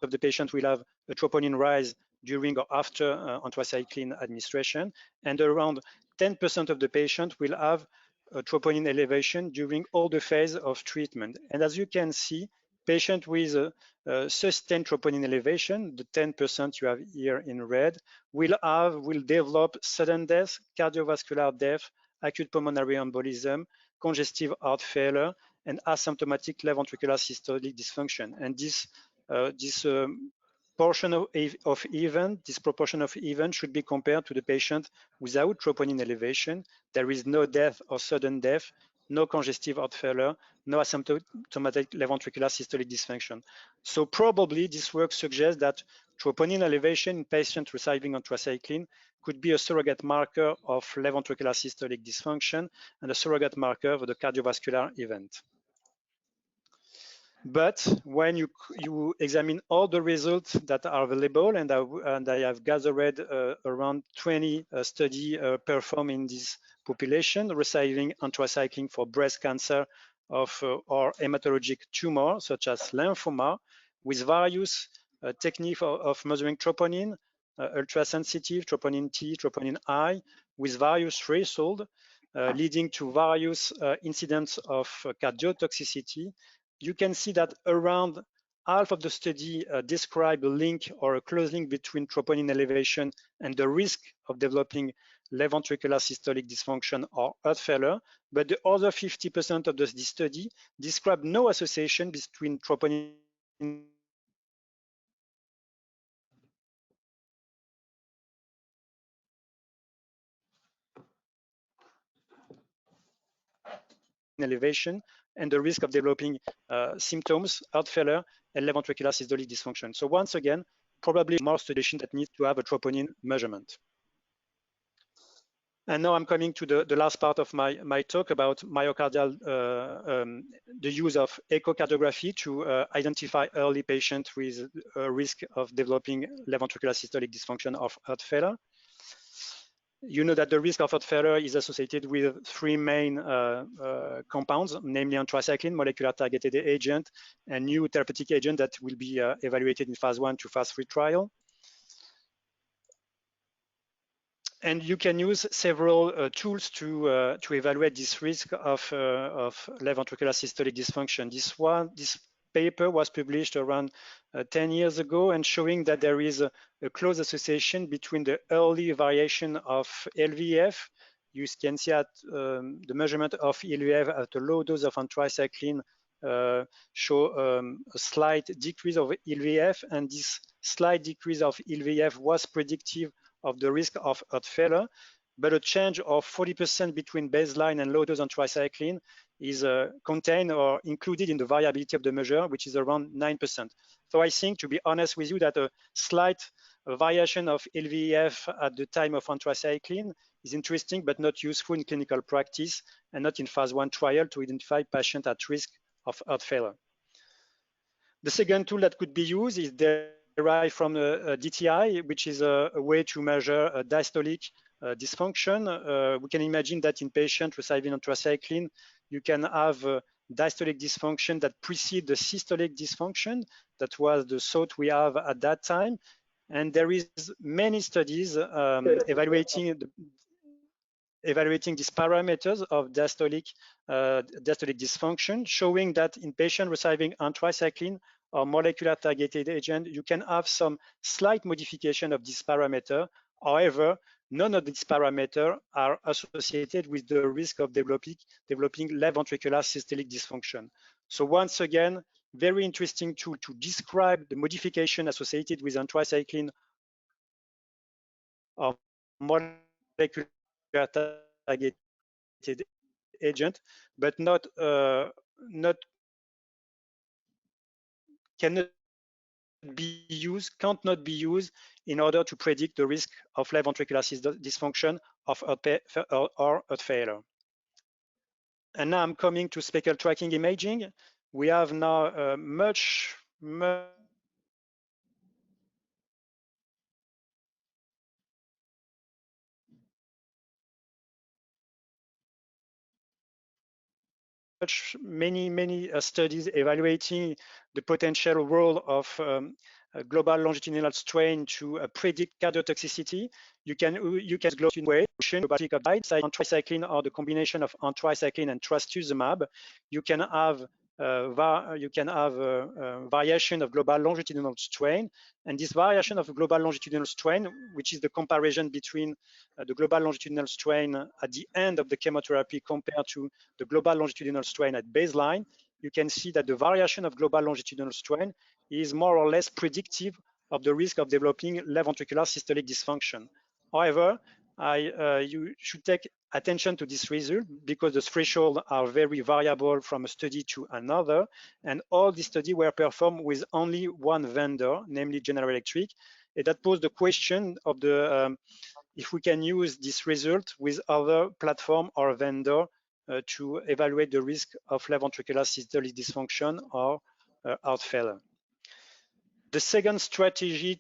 of the patients will have a troponin rise during or after anthracycline administration, and around 10% of the patients will have a troponin elevation during all the phase of treatment. And as you can see, patients with a sustained troponin elevation, the 10% you have here in red, will develop sudden death, cardiovascular death, acute pulmonary embolism, congestive heart failure, and asymptomatic left ventricular systolic dysfunction. And this proportion of event should be compared to the patient without troponin elevation. There is no death or sudden death, no congestive heart failure, no asymptomatic left ventricular systolic dysfunction. So probably this work suggests that troponin elevation in patients receiving anthracycline could be a surrogate marker of left ventricular systolic dysfunction and a surrogate marker of the cardiovascular event. But when you examine all the results that are available, and I have gathered around 20 studies performed in this population receiving anthracycline for breast cancer or hematologic tumor, such as lymphoma, with various techniques of measuring troponin, ultrasensitive, troponin T, troponin I, with various thresholds, leading to various incidents of cardiotoxicity. You can see that around half of the study describe a link or a close link between troponin elevation and the risk of developing left ventricular systolic dysfunction or heart failure, but the other 50% of the study describe no association between troponin elevation and the risk of developing symptoms, heart failure, and left ventricular systolic dysfunction. So once again, probably more studies that need to have a troponin measurement. And now I'm coming to the last part of my talk about myocardial, the use of echocardiography to identify early patients with a risk of developing left ventricular systolic dysfunction of heart failure. You know that the risk of heart failure is associated with three main compounds, namely anthracycline, molecular targeted agent, and new therapeutic agent that will be evaluated in phase 1 to phase 3 trial. And you can use several tools to evaluate this risk of left ventricular systolic dysfunction. This paper was published around 10 years ago and showing that there is a close association between the early variation of LVEF. You can see at the measurement of LVEF at a low dose of anthracycline show a slight decrease of LVEF, and this slight decrease of LVEF was predictive of the risk of heart failure, but a change of 40% between baseline and low dose anthracycline is contained or included in the variability of the measure, which is around 9%. So I think, to be honest with you, that a slight variation of LVEF at the time of anthracycline is interesting, but not useful in clinical practice and not in phase 1 trial to identify patients at risk of heart failure. The second tool that could be used is derived from a DTI, which is a way to measure diastolic dysfunction. We can imagine that in patients receiving anthracycline, you can have diastolic dysfunction that precedes the systolic dysfunction. That was the thought we have at that time. And there is many studies evaluating these parameters of diastolic dysfunction, showing that in patients receiving anthracycline or molecular targeted agent, you can have some slight modification of this parameter. However, none of these parameters are associated with the risk of developing left ventricular systolic dysfunction. So once again, very interesting tool to describe the modification associated with anthracycline or molecular targeted agent, but cannot be used in order to predict the risk of left ventricular dysfunction of heart failure. And now I'm coming to spectral tracking imaging. We have now much many studies evaluating the potential role of global longitudinal strain to predict cardiotoxicity. You can longitudinal way anthracycline or the combination of anthracycline and trastuzumab. You can have variation of global longitudinal strain, and this variation of global longitudinal strain, which is the comparison between the global longitudinal strain at the end of the chemotherapy compared to the global longitudinal strain at baseline, you can see that the variation of global longitudinal strain is more or less predictive of the risk of developing left ventricular systolic dysfunction. However, you should take attention to this result because the thresholds are very variable from a study to another, and all the studies were performed with only one vendor, namely General Electric. And that posed the question of if we can use this result with other platform or vendor to evaluate the risk of left ventricular systolic dysfunction or heart failure. The second strategy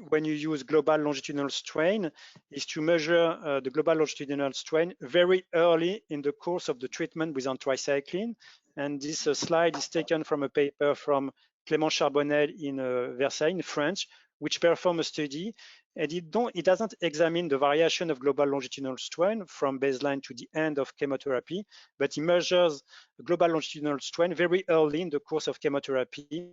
when you use global longitudinal strain is to measure the global longitudinal strain very early in the course of the treatment with anthracycline. And this slide is taken from a paper from Clément Charbonnel in Versailles, in France, which performed a study. And it doesn't examine the variation of global longitudinal strain from baseline to the end of chemotherapy, but it measures global longitudinal strain very early in the course of chemotherapy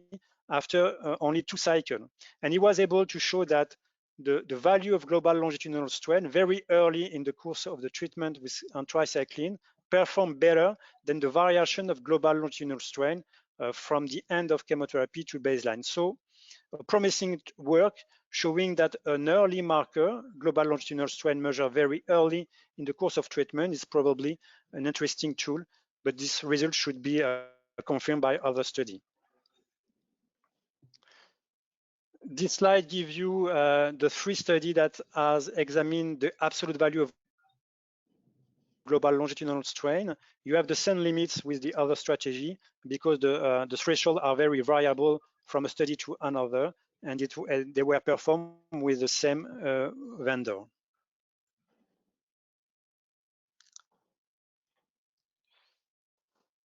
after only 2 cycles. And he was able to show that the value of global longitudinal strain very early in the course of the treatment with anthracycline performed better than the variation of global longitudinal strain from the end of chemotherapy to baseline. So promising work showing that an early marker, global longitudinal strain measured very early in the course of treatment, is probably an interesting tool, but this result should be confirmed by other studies. This slide gives you the 3 studies that has examined the absolute value of global longitudinal strain. You have the same limits with the other strategy because the thresholds are very variable from a study to another, and they were performed with the same vendor.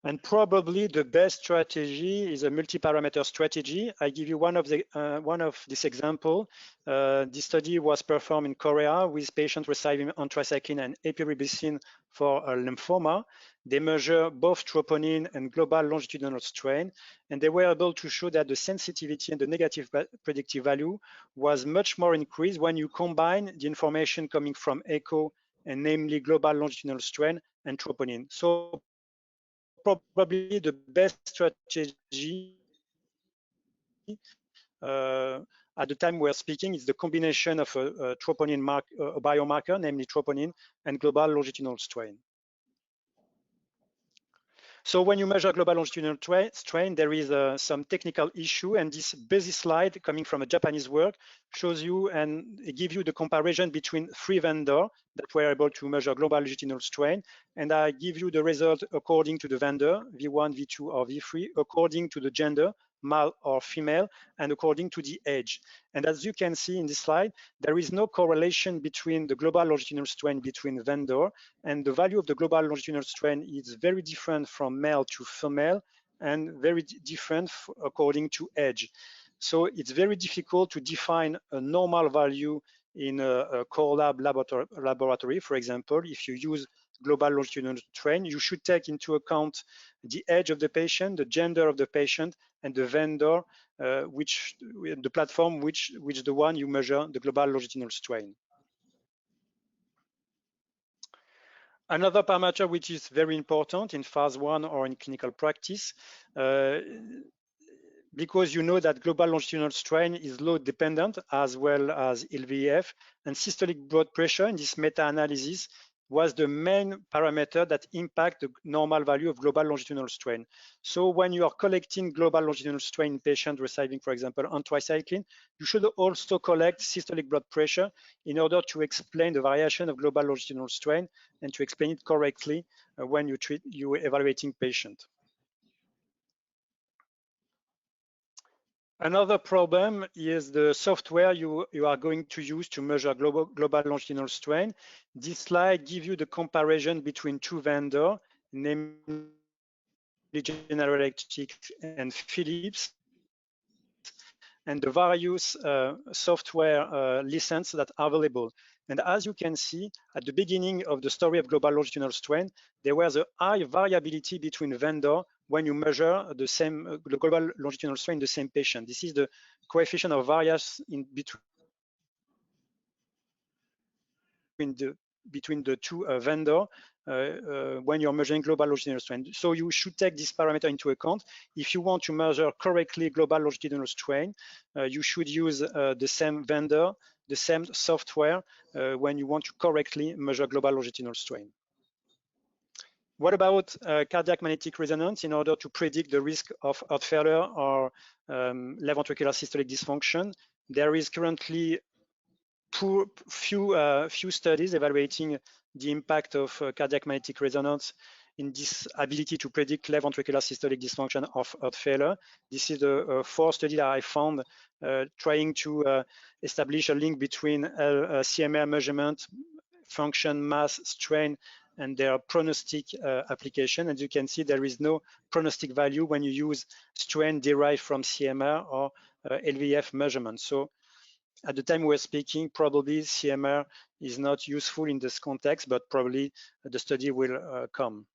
And probably the best strategy is a multi-parameter strategy. I give you one of this example. This study was performed in Korea with patients receiving anthracycline and epiribicin for lymphoma. They measure both troponin and global longitudinal strain, and they were able to show that the sensitivity and the negative predictive value was much more increased when you combine the information coming from echo, and namely global longitudinal strain and troponin. So probably the best strategy at the time we're speaking is the combination of a troponin a biomarker, namely troponin, and global longitudinal strain. So when you measure global longitudinal strain, there is some technical issue, and this basis slide coming from a Japanese work shows you and give you the comparison between 3 vendors that were able to measure global longitudinal strain, and I give you the result according to the vendor, V1, V2, or V3, according to the gender, male or female, and according to the age. And as you can see in this slide, there is no correlation between the global longitudinal strain between vendor, and the value of the global longitudinal strain is very different from male to female and very different according to age. So it's very difficult to define a normal value in a core lab laboratory. For example, if you use global longitudinal strain, you should take into account the age of the patient, the gender of the patient, and the vendor, the platform which the one you measure the global longitudinal strain. Another parameter which is very important in phase 1 or in clinical practice, because you know that global longitudinal strain is load dependent as well as LVEF, and systolic blood pressure in this meta-analysis was the main parameter that impact the normal value of global longitudinal strain. So when you are collecting global longitudinal strain in patients receiving, for example, anthracycline, you should also collect systolic blood pressure in order to explain the variation of global longitudinal strain and to explain it correctly when you evaluating patient. Another problem is the software you are going to use to measure global longitudinal strain. This slide gives you the comparison between 2 vendors, namely General Electric and Philips, and the various software licenses that are available. And as you can see, at the beginning of the story of global longitudinal strain, there was a high variability between vendors when you measure the global longitudinal strain in the same patient. This is the coefficient of variance in between the 2 vendors when you're measuring global longitudinal strain. So you should take this parameter into account. If you want to measure correctly global longitudinal strain, you should use the same vendor, the same software when you want to correctly measure global longitudinal strain. What about cardiac magnetic resonance in order to predict the risk of heart failure or left ventricular systolic dysfunction? There is currently few studies evaluating the impact of cardiac magnetic resonance in this ability to predict left ventricular systolic dysfunction of heart failure. This is the 4 study that I found trying to establish a link between CMR measurement, function, mass, strain, and their prognostic application. As you can see, there is no prognostic value when you use strain derived from CMR or LVEF measurement. So at the time we're speaking, probably CMR is not useful in this context, but probably the study will come.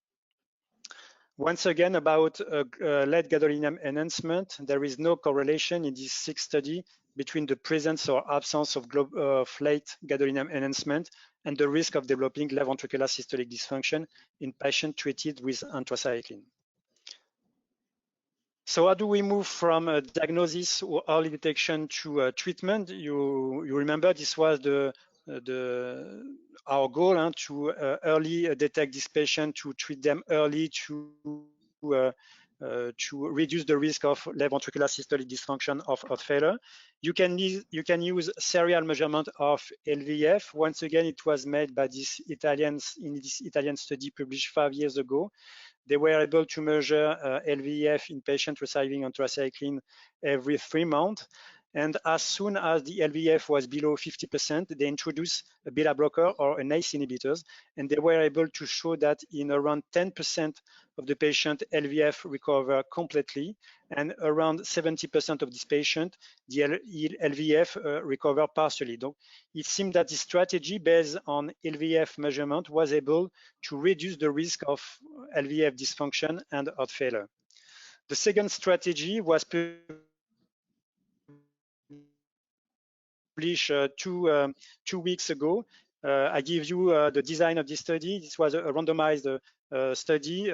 Once again, about late gadolinium enhancement, there is no correlation in this 6 study between the presence or absence of late gadolinium enhancement and the risk of developing left ventricular systolic dysfunction in patients treated with anthracycline. So how do we move from diagnosis or early detection to treatment? You remember this was our goal, to early detect this patient, to treat them early, to reduce the risk of left ventricular systolic dysfunction of heart failure. You can use serial measurement of LVEF. Once again, it was made by these Italians in this Italian study published 5 years ago. They were able to measure LVEF in patients receiving anthracycline every 3 months. And as soon as the LVEF was below 50%, they introduced a beta blocker or an ACE inhibitors, and they were able to show that in around 10% of the patient, LVEF recover completely, and around 70% of this patient, the LVEF recover partially. So it seemed that the strategy based on LVEF measurement was able to reduce the risk of LVEF dysfunction and heart failure. The second strategy was published 2 weeks ago. I give you the design of this study. This was a randomized study,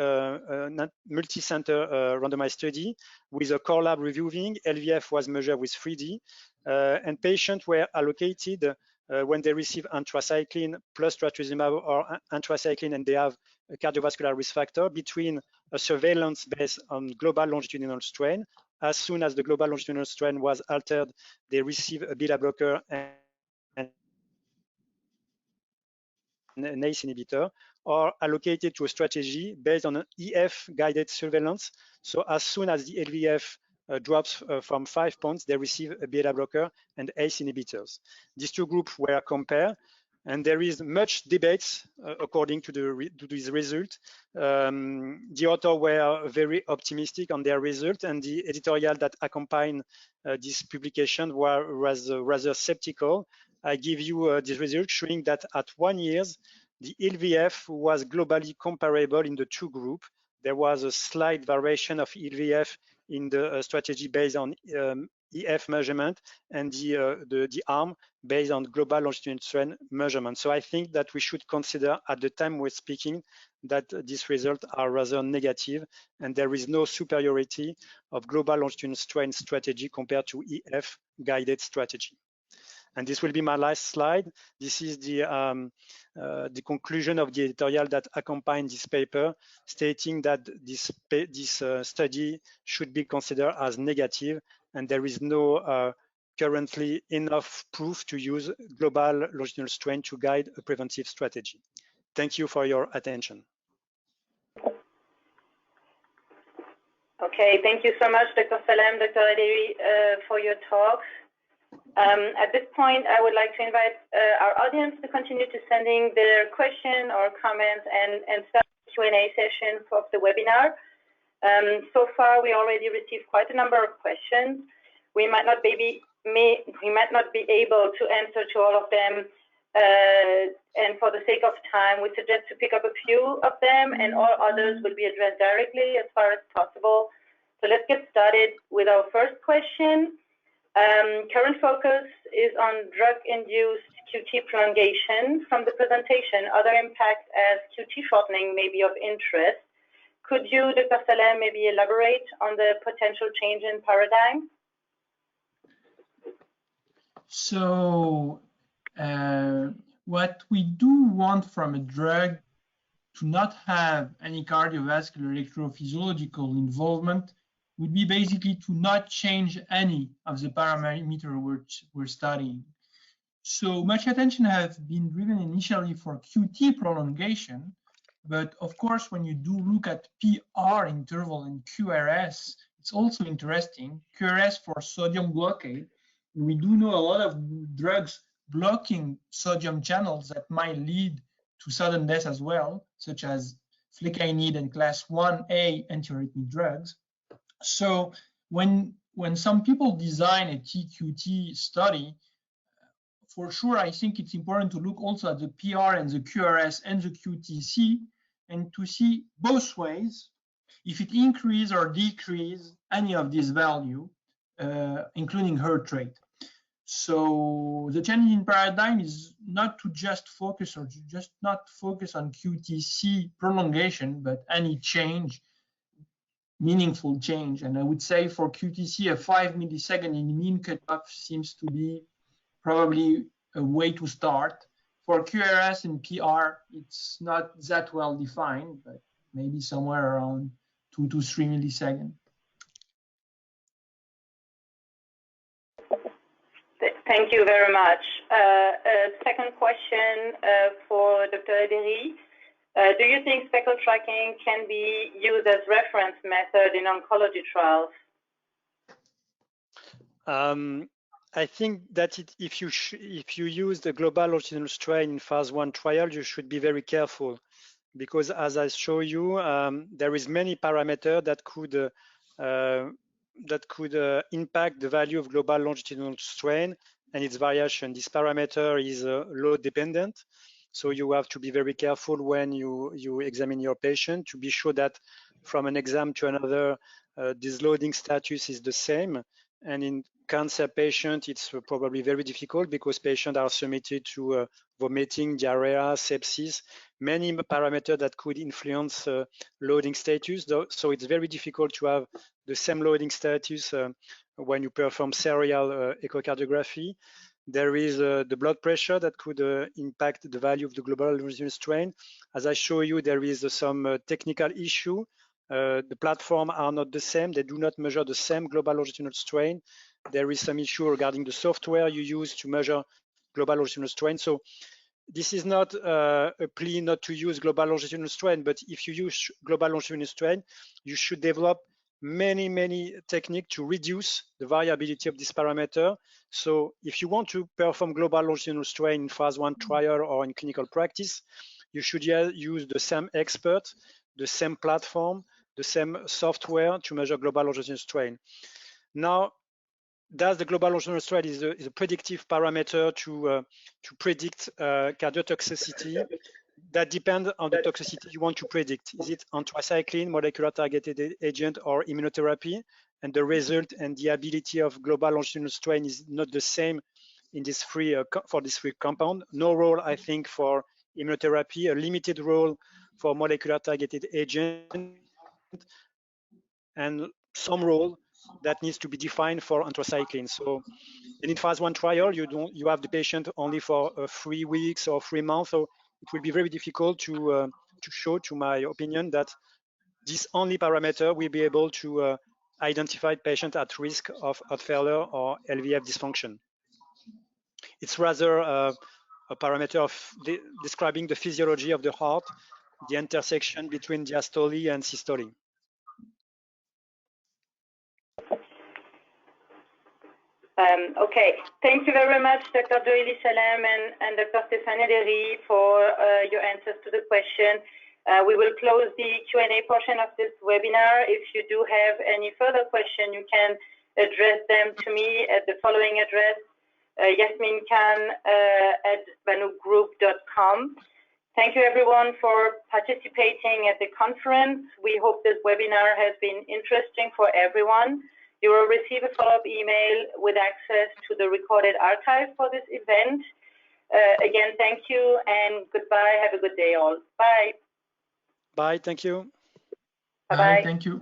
multi-center randomized study with a core lab reviewing. LVEF was measured with 3D, and patients were allocated when they receive anthracycline plus trastuzumab or anthracycline and they have a cardiovascular risk factor between a surveillance based on global longitudinal strain. As soon as the global longitudinal strain was altered, they receive a beta blocker and an ACE inhibitor, or allocated to a strategy based on an EF-guided surveillance. So as soon as the LVEF drops from 5 points, they receive a beta blocker and ACE inhibitors. These two groups were compared, and there is much debates according to this result. The authors were very optimistic on their result, and the editorial that accompanied this publication was rather skeptical. I give you this result showing that at 1 year, the LVEF was globally comparable in the two groups. There was a slight variation of LVEF in the strategy based on EF measurement and the arm based on global longitudinal strain measurement. So I think that we should consider at the time we're speaking that these results are rather negative, and there is no superiority of global longitudinal strain strategy compared to EF guided strategy. And this will be my last slide. This is the conclusion of the editorial that accompanied this paper, stating that this study should be considered as negative, and there is no currently enough proof to use global longitudinal strain to guide a preventive strategy. Thank you for your attention. Okay, thank you so much, Dr. Salem, Dr. Aderi, for your talks. At this point, I would like to invite our audience to continue to sending their question or comments and start the Q&A session of the webinar. So far, we already received quite a number of questions. We might not be able to answer to all of them, and for the sake of time, we suggest to pick up a few of them, and all others will be addressed directly as far as possible. So let's get started with our first question. Current focus is on drug-induced QT prolongation. From the presentation, other impacts as QT shortening may be of interest. Could you, Dr. Salem, maybe elaborate on the potential change in paradigm? So what we do want from a drug to not have any cardiovascular electrophysiological involvement would be basically to not change any of the parameter we're studying. So much attention has been driven initially for QT prolongation, but of course, when you do look at PR interval and QRS, it's also interesting. QRS for sodium blockade. We do know a lot of drugs blocking sodium channels that might lead to sudden death as well, such as flecainide and class 1A antiarrhythmic drugs. So when some people design a TQT study, for sure, I think it's important to look also at the PR and the QRS and the QTC and to see both ways if it increase or decrease any of these value, including heart rate. So the change in paradigm is not to just focus or just not focus on QTc prolongation, but any change, meaningful change. And I would say for QTc, a 5 millisecond in mean cutoff seems to be probably a way to start. For QRS and PR, it's not that well defined, but maybe somewhere around 2 to 3 milliseconds. Thank you very much. Second question for Dr. Ederi. Do you think speckle tracking can be used as reference method in oncology trials? I think that if you use the global longitudinal strain in phase 1 trial, you should be very careful, because as I show you, there is many parameters that could impact the value of global longitudinal strain and its variation. This parameter is load dependent, so you have to be very careful when you examine your patient to be sure that from an exam to another, this loading status is the same. And in cancer patient, it's probably very difficult because patients are submitted to vomiting, diarrhea, sepsis, many parameters that could influence loading status. So it's very difficult to have the same loading status when you perform serial echocardiography. There is the blood pressure that could impact the value of the global longitudinal strain. As I show you, there is some technical issue. The platforms are not the same. They do not measure the same global longitudinal strain. There is some issue regarding the software you use to measure global longitudinal strain. So this is not a plea not to use global longitudinal strain, but if you use global longitudinal strain, you should develop many techniques to reduce the variability of this parameter. So if you want to perform global longitudinal strain in phase 1 trial or in clinical practice, you should use the same expert, the same platform, the same software to measure global longitudinal strain. Now, does the global longitudinal strain is a predictive parameter to predict cardiotoxicity? That depends on the toxicity you want to predict. Is it anthracycline, molecular targeted agent, or immunotherapy? And the result and the ability of global longitudinal strain is not the same in this for this three compound. No role, I think, for immunotherapy, a limited role for molecular targeted agent, and some role that needs to be defined for anthracycline. So in phase 1 trial, you have the patient only for 3 weeks or 3 months. So it will be very difficult to show, to my opinion, that this only parameter will be able to identify patient at risk of heart failure or LVF dysfunction. It's rather a parameter of describing the physiology of the heart, the intersection between diastole and systole. Okay, thank you very much, Dr. Joëly Salem and Dr. Stéphane Ederi, for your answers to the question. We will close the Q&A portion of this webinar. If you do have any further questions, you can address them to me at the following address, yasminkhan@banookgroup.com. Thank you, everyone, for participating at the conference. We hope this webinar has been interesting for everyone. You will receive a follow-up email with access to the recorded archive for this event. Again, thank you and goodbye. Have a good day all. Bye. Bye, thank you. Bye, thank you.